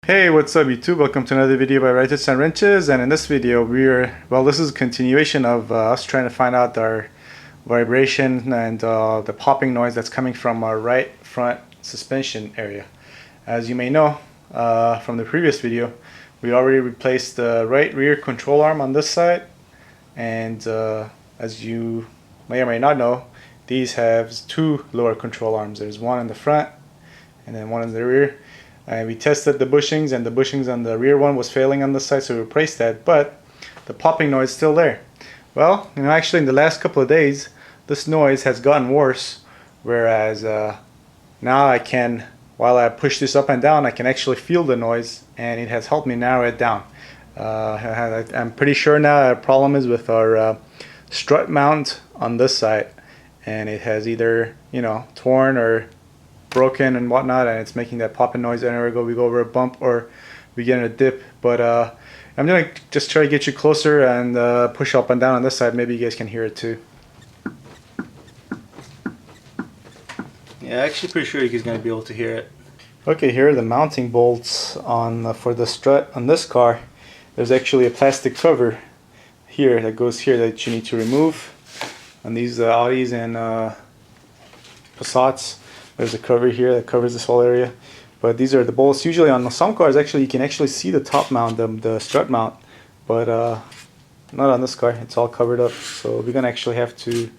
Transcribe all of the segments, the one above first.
Hey, what's up YouTube? Welcome to another video by Writers and Wrenches, and in this video this is a continuation of us trying to find out our vibration and the popping noise that's coming from our right front suspension area. As you may know from the previous video, we already replaced the right rear control arm on this side, and as you may or may not know, these have two lower control arms. There's one in the front and then one in the rear. And we tested the bushings, and the bushings on the rear one was failing on the side, so we replaced that, but the popping noise is still there. Well, actually in the last couple of days this noise has gotten worse, whereas now I can, while I push this up and down, I can actually feel the noise, and it has helped me narrow it down. I'm pretty sure now the problem is with our strut mount on this side, and it has either torn or broken and whatnot, and it's making that popping noise whenever we go over a bump or we get in a dip. But I'm gonna just try to get you closer and push up and down on this side. Maybe you guys can hear it too. Yeah, actually pretty sure you guys gonna be able to hear it. Okay, here are the mounting bolts on for the strut on this car. There's actually a plastic cover here that goes here that you need to remove on these Audis and Passats. There's a cover here that covers this whole area, but these are the bolts. Usually on some cars actually you can actually see the top mount, the strut mount, but not on this car. It's all covered up, so we're gonna actually have to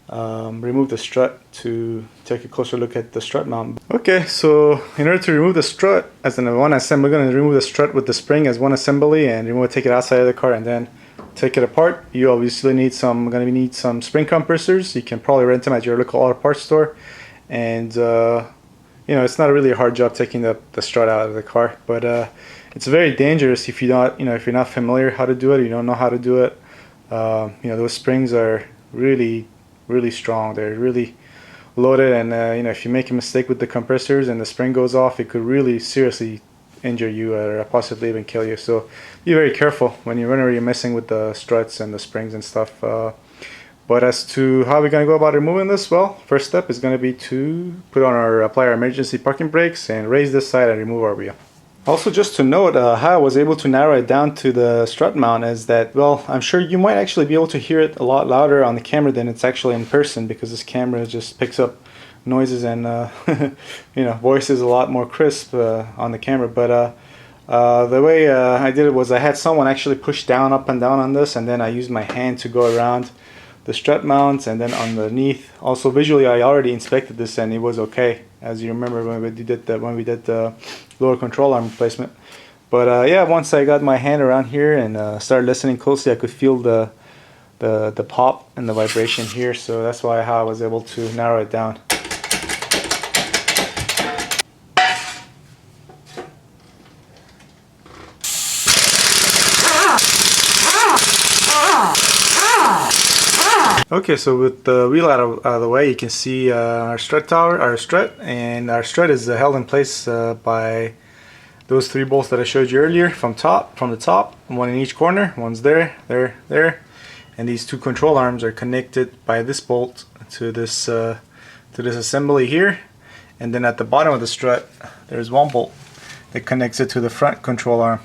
remove the strut to take a closer look at the strut mount. Okay, so in order to remove the strut as in one assembly, we're gonna remove the strut with the spring as one assembly and take it outside of the car and then take it apart. You obviously need some spring compressors. You can probably rent them at your local auto parts store. And it's not really a hard job taking the strut out of the car, but it's very dangerous if if you're not familiar how to do it, you don't know how to do it. Those springs are really strong. They're really loaded, and if you make a mistake with the compressors and the spring goes off, it could really seriously injure you or possibly even kill you. So be very careful whenever you're messing with the struts and the springs and stuff. But as to how we're going to go about removing this, well, first step is going to be to apply our emergency parking brakes and raise this side and remove our wheel. Also, just to note, how I was able to narrow it down to the strut mount is that, well, I'm sure you might actually be able to hear it a lot louder on the camera than it's actually in person, because this camera just picks up noises and voices a lot more crisp on the camera. But the way I did it was I had someone actually push down, up and down on this, and then I used my hand to go around the strut mounts and then underneath. Also visually I already inspected this and it was okay, as you remember when we did the lower control arm replacement. But yeah, once I got my hand around here and started listening closely, I could feel the pop and the vibration here, so that's how I was able to narrow it down. Okay, so with the wheel out of the way, you can see our strut and our strut is held in place by those three bolts that I showed you earlier from the top, one in each corner. One's there, and these two control arms are connected by this bolt to this assembly here, and then at the bottom of the strut there's one bolt that connects it to the front control arm,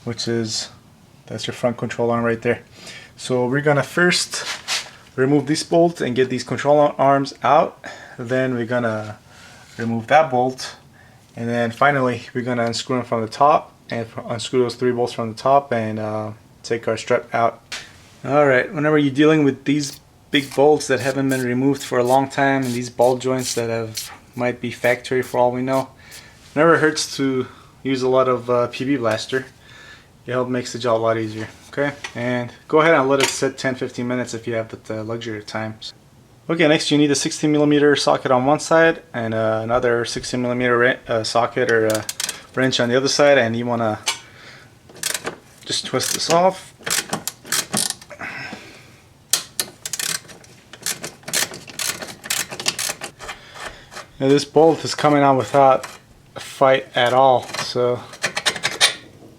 that's your front control arm right there. So we're gonna first remove this bolt and get these control arms out, then we're gonna remove that bolt, and then finally we're gonna unscrew them from the top and unscrew those three bolts from the top and take our strut out. Alright, whenever you're dealing with these big bolts that haven't been removed for a long time, and these ball joints that might be factory for all we know, it never hurts to use a lot of PB Blaster. It makes the job a lot easier. Okay, and go ahead and let it sit 10-15 minutes if you have the luxury of time. Okay, next you need a 16mm socket on one side and another 16mm socket or wrench on the other side, and you want to just twist this off. Now this bolt is coming out without a fight at all, so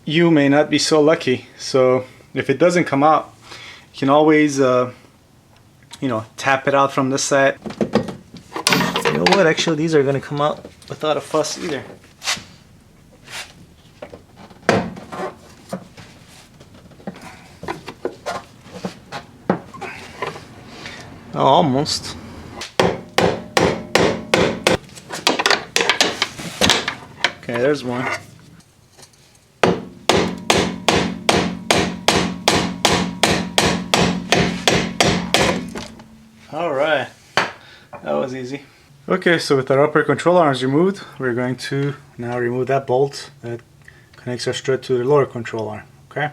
you may not be so lucky. So if it doesn't come out, you can always tap it out from this side. You know what, actually these are going to come out without a fuss either. Oh, almost. Okay, there's one. Alright, that was easy. Okay, so with our upper control arms removed, we're going to now remove that bolt that connects our strut to the lower control arm. Okay?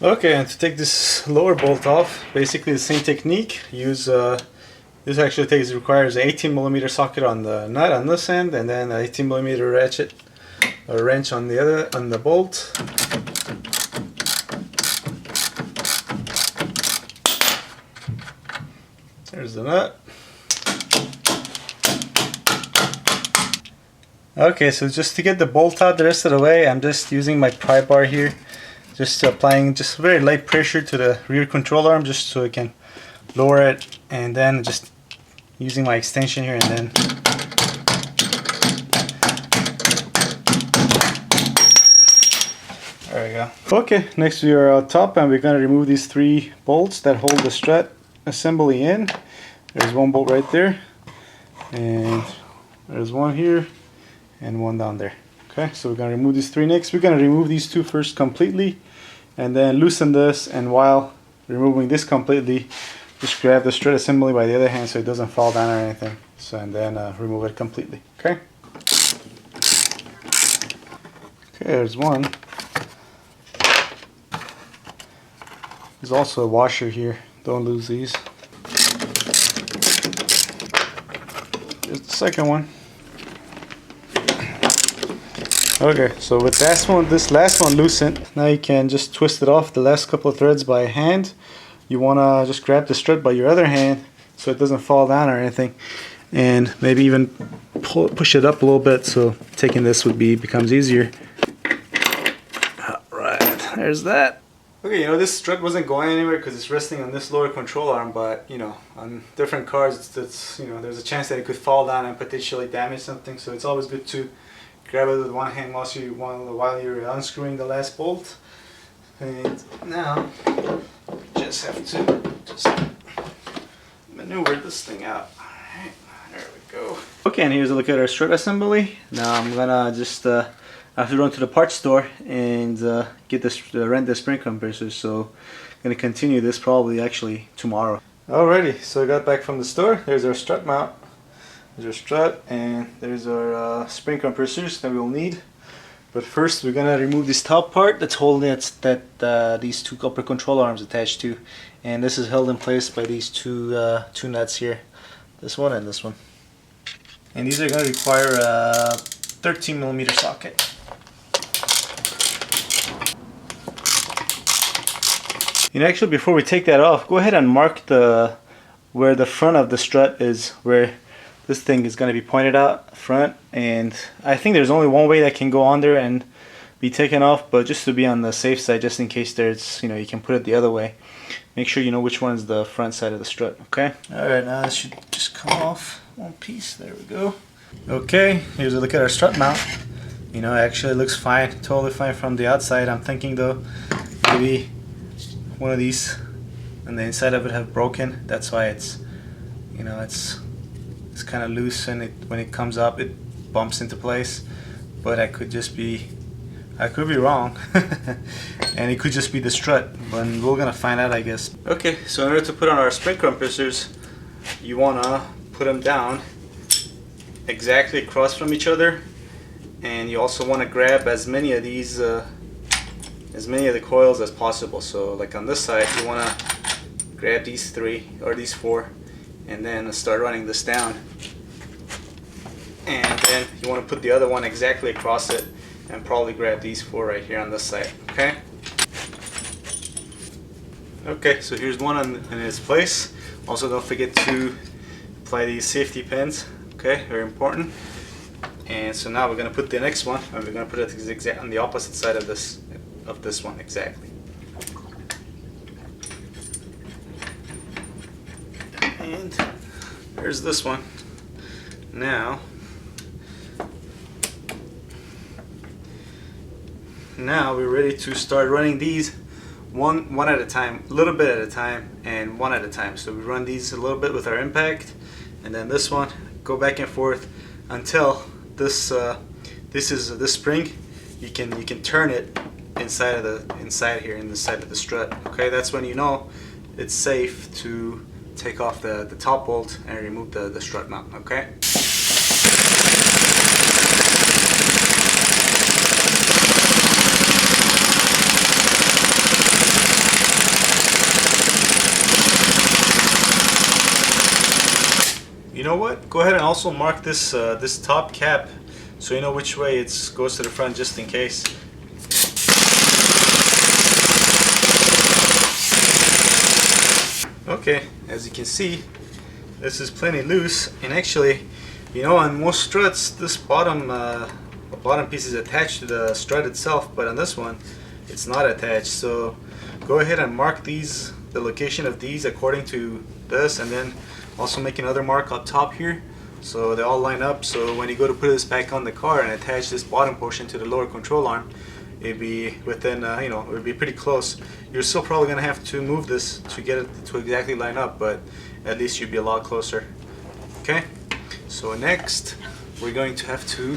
Okay, and to take this lower bolt off, basically the same technique. Use this actually requires an 18mm socket on the nut on this end, and then an 18mm ratchet or wrench on the other on the bolt. There's the nut. Okay, so just to get the bolt out the rest of the way, I'm just using my pry bar here, just applying just very light pressure to the rear control arm just so I can lower it, and then just using my extension here, and then there we go. Okay, next we are out top, and we're going to remove these 3 bolts that hold the strut assembly in. There's one bolt right there, and there's one here, and one down there. Okay, so we're going to remove these 3 next. We're going to remove these 2 first completely, and then loosen this, and while removing this completely, just grab the strut assembly by the other hand so it doesn't fall down or anything. So, and then remove it completely. Okay. Okay, there's one. There's also a washer here. Don't lose these. There's the second one. Okay, so with this last one loosened, now you can just twist it off the last couple of threads by hand. You want to just grab the strut by your other hand so it doesn't fall down or anything, and maybe even push it up a little bit so taking this becomes easier. Alright, there's that. Okay, this strut wasn't going anywhere because it's resting on this lower control arm, but on different cars there's a chance that it could fall down and potentially damage something, so it's always good to grab it with one hand while you're unscrewing the last bolt. And now just have to maneuver this thing out. Alright, there we go. Okay, and here's a look at our strut assembly. Now I'm gonna just I have to run to the parts store and rent the spring compressors. So I'm gonna continue this probably actually tomorrow. Alrighty, so I got back from the store. There's our strut mount. There's our strut, and there's our spring compressors that we'll need. But first we're gonna remove this top part that's holding these 2 upper control arms attached to, and this is held in place by these two nuts here, this one and this one. And these are gonna require a 13mm socket. Actually, before we take that off, go ahead and mark where the front of the strut is, where this thing is going to be pointed out front, and I think there's only one way that can go on there and be taken off, but just to be on the safe side, just in case there's, you can put it the other way. Make sure you know which one's the front side of the strut, okay? Alright, now this should just come off one piece. There we go. Okay, here's a look at our strut mount. Actually it looks fine, totally fine from the outside. I'm thinking though, maybe one of these and the inside of it have broken. That's why it's, it's kind of loose, and when it comes up it bumps into place. But I could be wrong. And it could just be the strut, but we're gonna find out, I guess. Okay, so in order to put on our spring compressors, you wanna put them down exactly across from each other, and you also want to grab as many of these as many of the coils as possible. So like on this side you want to grab these 3 or these 4 and then start running this down, and then you want to put the other one exactly across it and probably grab these 4 right here on this side. Okay, so here's one in its place. Also don't forget to apply these safety pins. Okay, very important. And so now we're going to put the next one, and we're going to put it exactly on the opposite side of this one exactly. And there's this one. Now we're ready to start running these one at a time, a little bit at a time, and one at a time. So we run these a little bit with our impact, and then this one, go back and forth until this this spring. You can turn it inside here in the side of the strut. Okay, that's when you know it's safe to take off the top bolt and remove the strut mount. Okay. You know what? Go ahead and also mark this this top cap so you know which way it goes to the front, just in case. Okay, as you can see, this is plenty loose, and actually, you know, on most struts, this bottom piece is attached to the strut itself, but on this one, it's not attached. So go ahead and mark these, the location of these according to this, and then also make another mark up top here so they all line up. So when you go to put this back on the car and attach this bottom portion to the lower control arm, it'd be within, you know, it would be pretty close. You're still probably going to have to move this to get it to exactly line up, but at least you'd be a lot closer. Okay, so next we're going to have to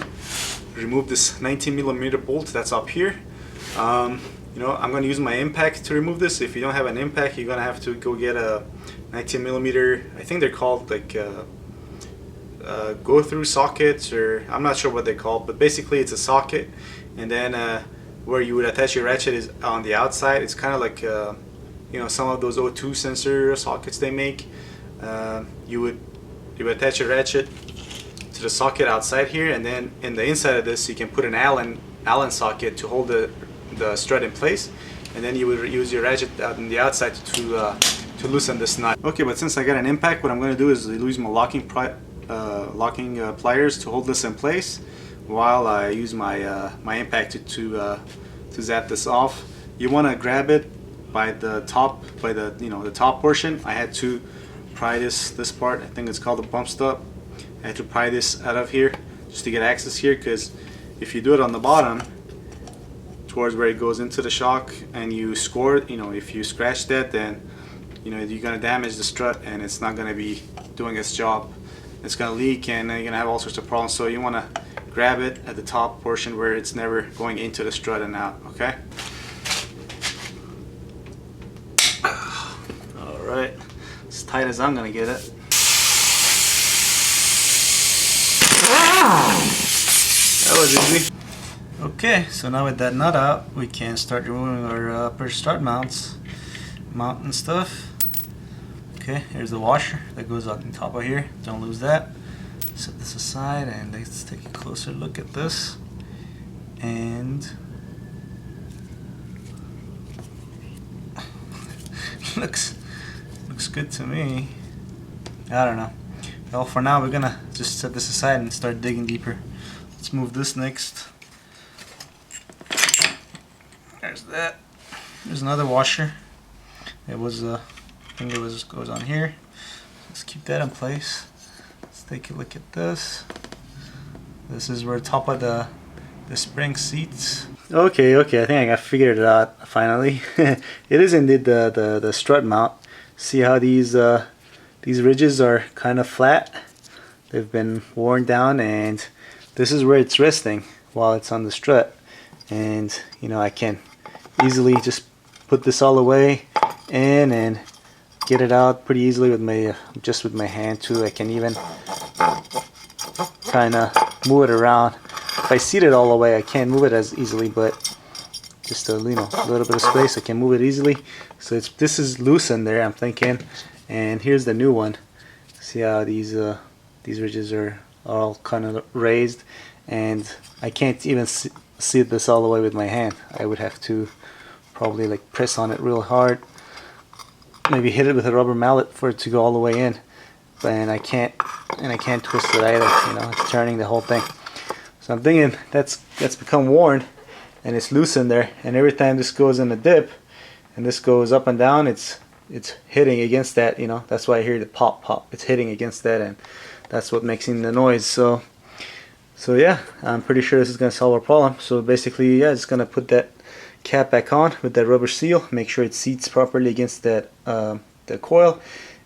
remove this 19mm bolt that's up here. You know, I'm going to use my impact to remove this. If you don't have an impact, you're going to have to go get a 19mm, I think they're called like go through sockets, or I'm not sure what they're called, but basically it's a socket, and then where you would attach your ratchet is on the outside. It's kind of like you know, some of those O2 sensor sockets they make. You would attach your ratchet to the socket outside here, and then in the inside of this you can put an Allen socket to hold the strut in place, and then you would use your ratchet on the outside to loosen this nut. Okay, but since I got an impact, what I'm going to do is use my locking pliers to hold this in place while I use my my impact to zap this off. You want to grab it by the top, by the, you know, the top portion. I had to pry this part. I think it's called the bump stop. I had to pry this out of here just to get access here, because if you do it on the bottom towards where it goes into the shock and you score it, you know, if you scratch that, then you know you're gonna damage the strut and it's not gonna be doing its job. It's gonna leak and you're gonna have all sorts of problems. So you want to grab it at the top portion where it's never going into the strut and out. Okay. All right, as tight as I'm gonna get it. That was easy. Okay, so now with that nut out, we can start removing our upper strut mount and stuff. Okay, here's the washer that goes on top of here. Don't lose that. Set this aside and let's take a closer look at this. And looks good to me. I don't know. Well, for now we're gonna just set this aside and start digging deeper. Let's move this next. There's that. There's another washer. It was I think it goes on here. Let's keep that in place. Let's take a look at this. This is where top of the spring seats. Okay, I think I figured it out finally. It is indeed the strut mount. See how these ridges are kind of flat? They've been worn down, and this is where it's resting while it's on the strut. And you know, I can easily just put this all the way in and get it out pretty easily with my with my hand too. I can even kind of move it around. If I seat it all the way, I can't move it as easily, but just a, you know, a little bit of space, I can move it easily. So this is loose in there, I'm thinking. And here's the new one. See how these ridges are all kind of raised, and I can't even seat this all the way with my hand. I would have to probably like press on it real hard, maybe hit it with a rubber mallet for it to go all the way in. And I can't twist it either. You know, it's turning the whole thing. So I'm thinking that's become worn, and it's loose in there. And every time this goes in a dip, and this goes up and down, it's hitting against that. You know, that's why I hear the pop pop. It's hitting against that, and that's what makes the noise. So yeah, I'm pretty sure this is gonna solve our problem. So basically, yeah, just gonna put that cap back on with that rubber seal. Make sure it seats properly against that the coil,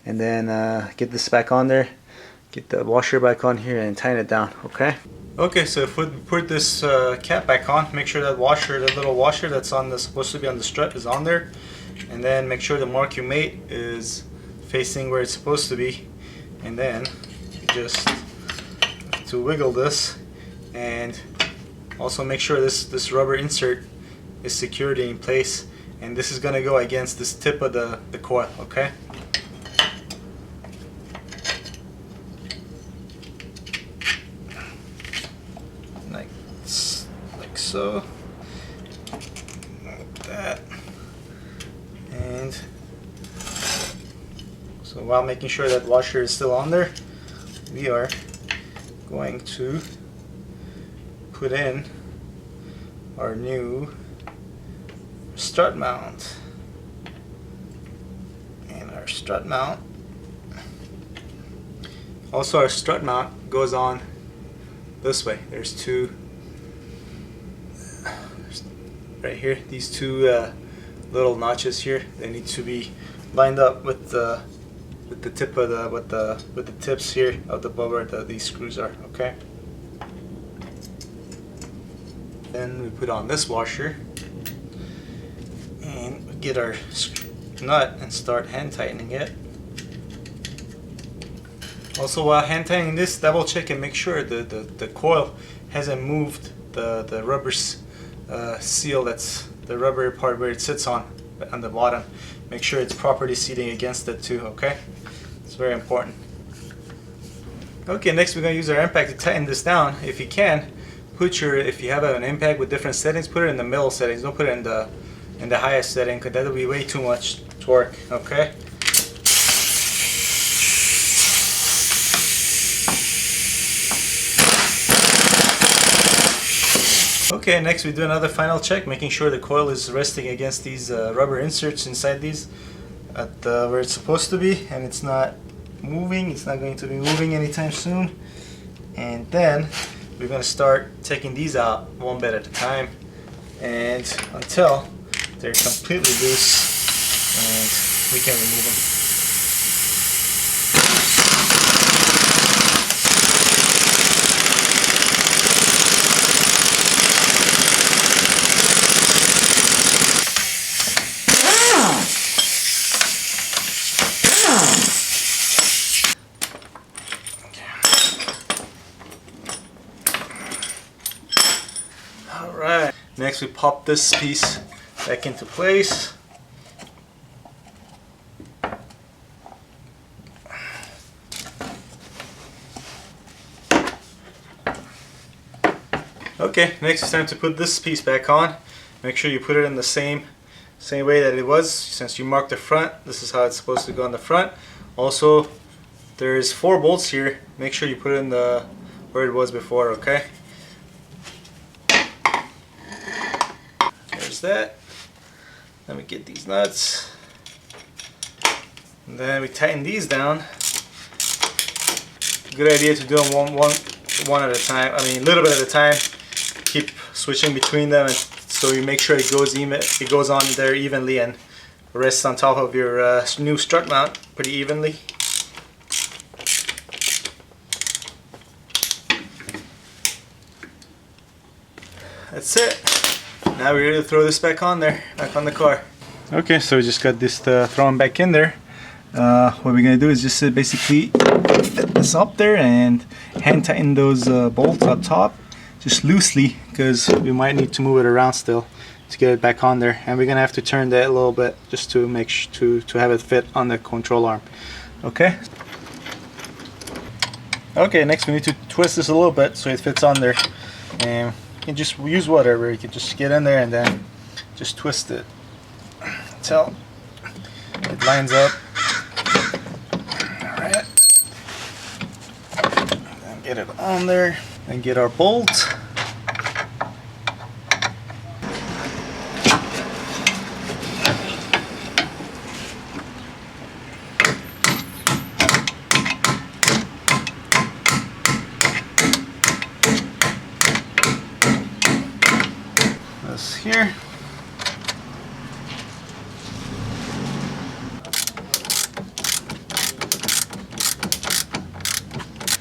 and then get this back on there. Get the washer back on here and tighten it down. Okay, so if we put this cap back on, make sure that washer, that little washer that's on the supposed to be on the strut, is on there, and then make sure the mark you made is facing where it's supposed to be, and then just to wiggle this, and also make sure this rubber insert is secured in place, and this is gonna go against this tip of the coil. Okay. Like so, like that, and so while making sure that washer is still on there, we are going to put in our new strut mount, and our strut mount, also our strut mount goes on this way. There's two right here, these two little notches here. They need to be lined up with the tip of the with the tips here of the bulb where these screws are. Okay. Then we put on this washer and we get our nut and start hand tightening it. Also, while hand tightening this, double check and make sure the coil hasn't moved the rubber seal, that's the rubber part where it sits on the bottom. Make sure it's properly seating against it too. Okay, it's very important. Okay, next we're going to use our impact to tighten this down. If you can, if you have an impact with different settings, put it in the middle settings. Don't put it in the highest setting, because that'll be way too much torque. Okay. Okay, next we do another final check, making sure the coil is resting against these rubber inserts inside these at where it's supposed to be, and it's not moving. It's not going to be moving anytime soon. And then we're going to start taking these out one bit at a time, and until they're completely loose and we can remove them. Alright, next we pop this piece back into place. Okay, next it's time to put this piece back on. Make sure you put it in the same way that it was. Since you marked the front, this is how it's supposed to go on the front. Also, there's 4 bolts here. Make sure you put it in where it was before. Okay. There's that. Then we get these nuts, and then we tighten these down. Good idea to do them one at a time. I mean, a little bit at a time. Keep switching between them, and so you make sure it goes on there evenly and rests on top of your new strut mount pretty evenly. That's it. Now we're ready to throw this back on there, back on the car. Okay, so we just got this thrown back in there. What we're gonna do is just basically fit this up there and hand tighten those bolts up top, just loosely, because we might need to move it around still to get it back on there. And we're gonna have to turn that a little bit just to make sure to have it fit on the control arm. Okay. Okay, next we need to twist this a little bit so it fits on there. And you can just use whatever. You can just get in there and then just twist it until it lines up. Alright. Then get it on there and get our bolt. Here,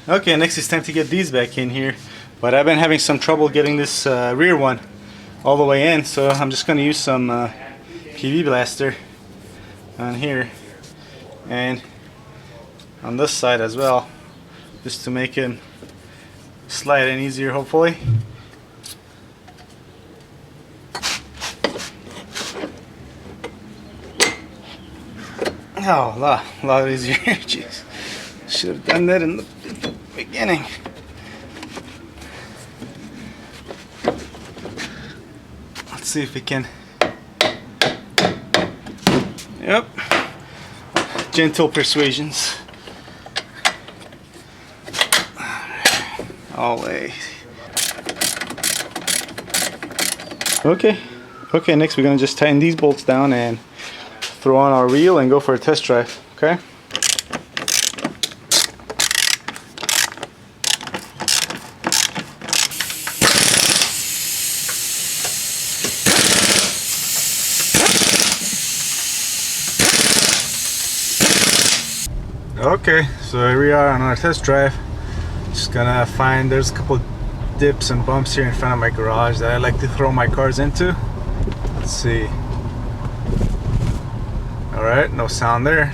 Okay, next it's time to get these back in here, but I've been having some trouble getting this rear one all the way in, so I'm just going to use some PV blaster on here and on this side as well, just to make it slide in easier, hopefully. Oh, a lot easier. Jeez, should have done that in the beginning. Let's see if we can. Yep. Gentle persuasions. Always. Okay. Okay, next we're gonna just tighten these bolts down and throw on our wheel and go for a test drive. Okay. Okay, so here we are on our test drive. Just gonna find, there's a couple dips and bumps here in front of my garage that I like to throw my cars into. Let's see. Alright, no sound there.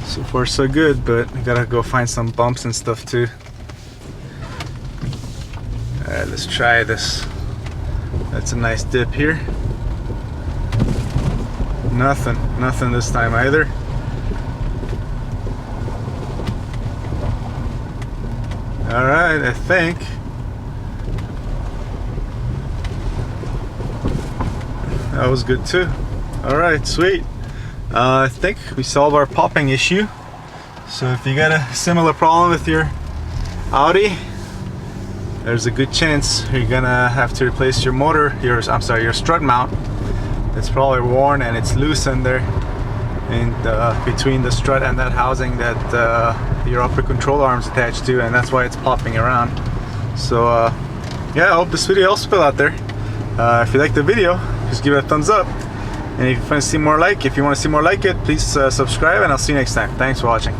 So far so good, but we gotta go find some bumps and stuff too. Alright, let's try this. That's a nice dip here. Nothing this time either. Alright, I think. That was good too. Alright, sweet. I think we solved our popping issue. So if you got a similar problem with your Audi, there's a good chance you're gonna have to replace your motor, your strut mount. It's probably worn and it's loose in there, and between the strut and that housing that your upper control arm's attached to, and that's why it's popping around. So yeah, I hope this video helps people out there. If you like the video, just give it a thumbs up, and if you want to see more like it, please subscribe, and I'll see you next time. Thanks for watching.